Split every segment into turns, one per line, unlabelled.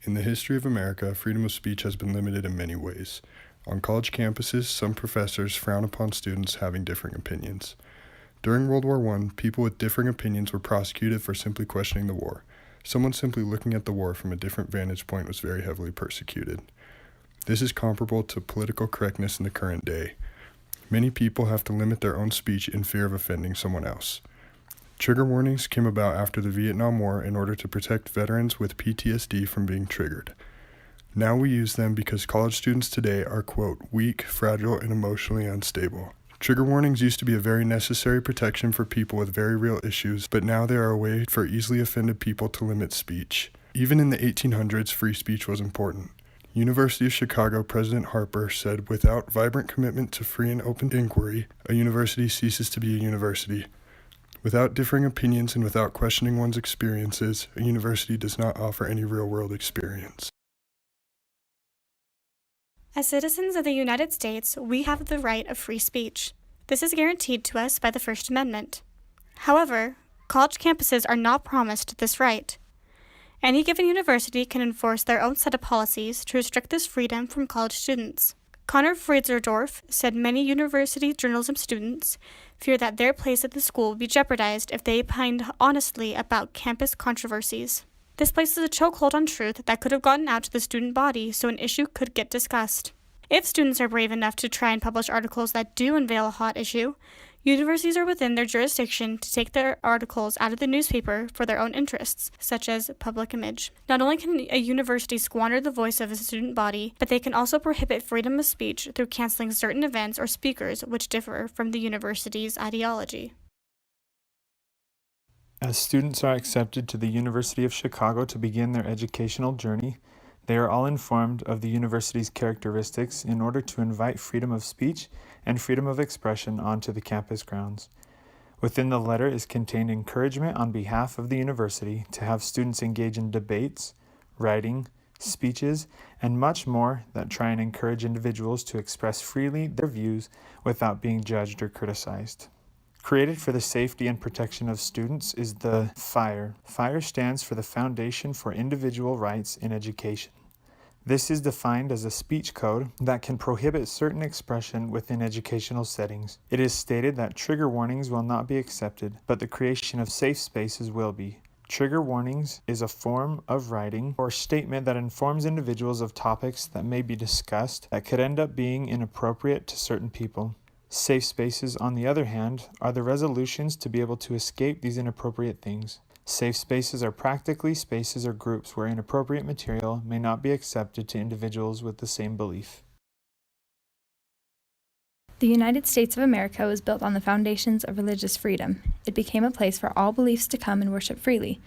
In the history of America, freedom of speech has been limited in many ways. On college campuses, some professors frown upon students having differing opinions. During World War I, people with differing opinions were prosecuted for simply questioning the war. Someone simply looking at the war from a different vantage point was very heavily persecuted. This is comparable to political correctness in the current day. Many people have to limit their own speech in fear of offending someone else. Trigger warnings came about after the Vietnam War in order to protect veterans with PTSD from being triggered. Now we use them because college students today are, quote, weak, fragile, and emotionally unstable. Trigger warnings used to be a very necessary protection for people with very real issues, but now they are a way for easily offended people to limit speech. Even in the 1800s, free speech was important. University of Chicago President Harper said, "Without vibrant commitment to free and open inquiry, a university ceases to be a university. Without differing opinions and without questioning one's experiences, a university does not offer any real-world experience."
As citizens of the United States, we have the right of free speech. This is guaranteed to us by the First Amendment. However, college campuses are not promised this right. Any given university can enforce their own set of policies to restrict this freedom from college students. Connor Friedserdorf said many university journalism students fear that their place at the school will be jeopardized if they opined honestly about campus controversies. This places a chokehold on truth that could have gotten out to the student body so an issue could get discussed. If students are brave enough to try and publish articles that do unveil a hot issue, universities are within their jurisdiction to take their articles out of the newspaper for their own interests, such as public image. Not only can a university squander the voice of a student body, but they can also prohibit freedom of speech through canceling certain events or speakers which differ from the university's ideology.
As students are accepted to the University of Chicago to begin their educational journey, they are all informed of the university's characteristics in order to invite freedom of speech and freedom of expression onto the campus grounds. Within the letter is contained encouragement on behalf of the university to have students engage in debates, writing, speeches, and much more that try and encourage individuals to express freely their views without being judged or criticized. Created for the safety and protection of students is the FIRE. FIRE stands for the Foundation for Individual Rights in Education. This is defined as a speech code that can prohibit certain expression within educational settings. It is stated that trigger warnings will not be accepted, but the creation of safe spaces will be. Trigger warnings is a form of writing or statement that informs individuals of topics that may be discussed that could end up being inappropriate to certain people. Safe spaces, on the other hand, are the resolutions to be able to escape these inappropriate things. Safe spaces are practically spaces or groups where inappropriate material may not be accepted to individuals with the same belief.
The United States of America was built on the foundations of religious freedom. It became a place for all beliefs to come and worship freely.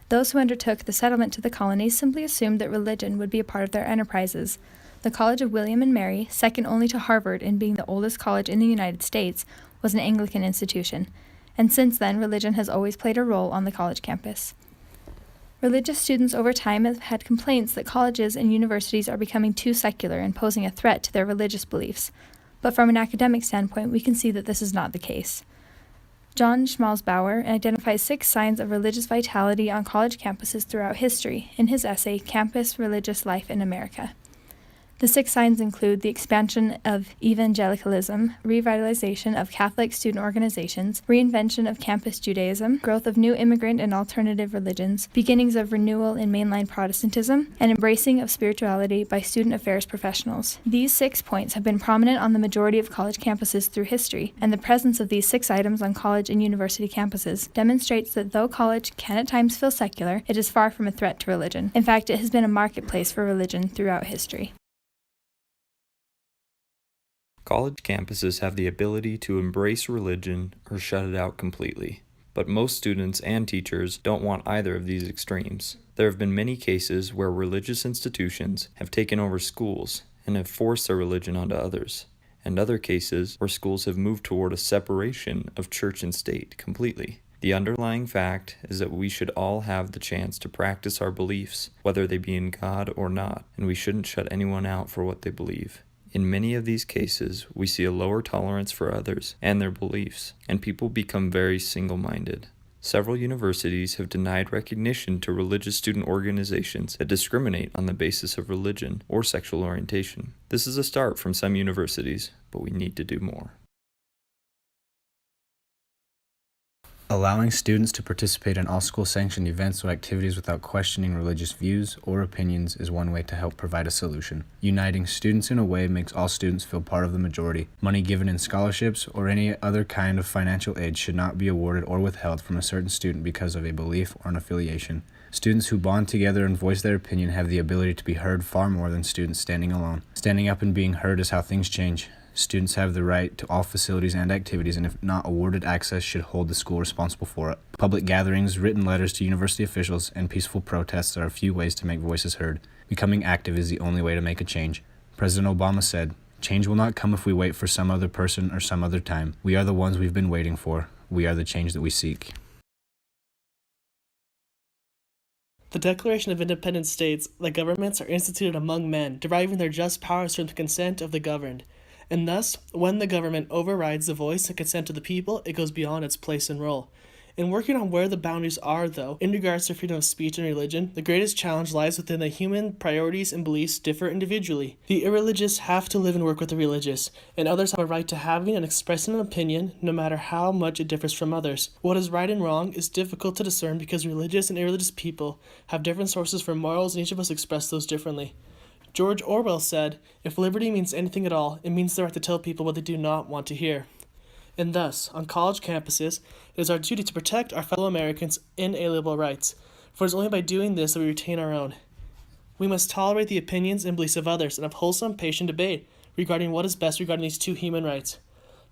Those who undertook the settlement to the colonies simply assumed that religion would be a part of their enterprises. The College of William and Mary, second only to Harvard in being the oldest college in the United States, was an Anglican institution, and since then religion has always played a role on the college campus. Religious students over time have had complaints that colleges and universities are becoming too secular and posing a threat to their religious beliefs, but from an academic standpoint we can see that this is not the case. John Schmalzbauer identifies 6 signs of religious vitality on college campuses throughout history in his essay, Campus Religious Life in America. The 6 signs include the expansion of evangelicalism, revitalization of Catholic student organizations, reinvention of campus Judaism, growth of new immigrant and alternative religions, beginnings of renewal in mainline Protestantism, and embracing of spirituality by student affairs professionals. These 6 points have been prominent on the majority of college campuses through history, and the presence of these 6 items on college and university campuses demonstrates that though college can at times feel secular, it is far from a threat to religion. In fact, it has been a marketplace for religion throughout history.
College campuses have the ability to embrace religion or shut it out completely, but most students and teachers don't want either of these extremes. There have been many cases where religious institutions have taken over schools and have forced their religion onto others, and other cases where schools have moved toward a separation of church and state completely. The underlying fact is that we should all have the chance to practice our beliefs, whether they be in God or not, and we shouldn't shut anyone out for what they believe. In many of these cases, we see a lower tolerance for others and their beliefs, and people become very single-minded. Several universities have denied recognition to religious student organizations that discriminate on the basis of religion or sexual orientation. This is a start from some universities, but we need to do more.
Allowing students to participate in all school-sanctioned events or activities without questioning religious views or opinions is one way to help provide a solution. Uniting students in a way makes all students feel part of the majority. Money given in scholarships or any other kind of financial aid should not be awarded or withheld from a certain student because of a belief or an affiliation. Students who bond together and voice their opinion have the ability to be heard far more than students standing alone. Standing up and being heard is how things change. Students have the right to all facilities and activities, and if not awarded access, should hold the school responsible for it. Public gatherings, written letters to university officials, and peaceful protests are a few ways to make voices heard. Becoming active is the only way to make a change. President Obama said, "Change will not come if we wait for some other person or some other time. We are the ones we've been waiting for. We are the change that we seek."
The Declaration of Independence states that governments are instituted among men, deriving their just powers from the consent of the governed. And thus, when the government overrides the voice and consent of the people, it goes beyond its place and role. In working on where the boundaries are, though, in regards to freedom of speech and religion, the greatest challenge lies within the human priorities and beliefs differ individually. The irreligious have to live and work with the religious, and others have a right to having and expressing an opinion, no matter how much it differs from others. What is right and wrong is difficult to discern because religious and irreligious people have different sources for morals, and each of us express those differently. George Orwell said, "If liberty means anything at all, it means the right to tell people what they do not want to hear." And thus, on college campuses, it is our duty to protect our fellow Americans' inalienable rights, for it is only by doing this that we retain our own. We must tolerate the opinions and beliefs of others and have wholesome, patient debate regarding what is best regarding these two human rights.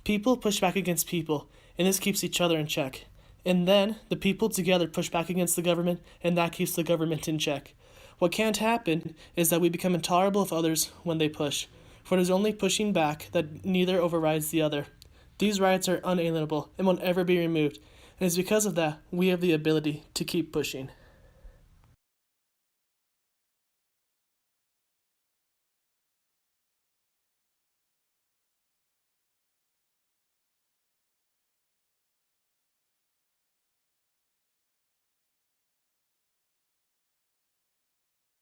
People push back against people, and this keeps each other in check. And then, the people together push back against the government, and that keeps the government in check. What can't happen is that we become intolerable of others when they push, for it is only pushing back that neither overrides the other. These rights are unalienable and won't ever be removed, and it's because of that we have the ability to keep pushing.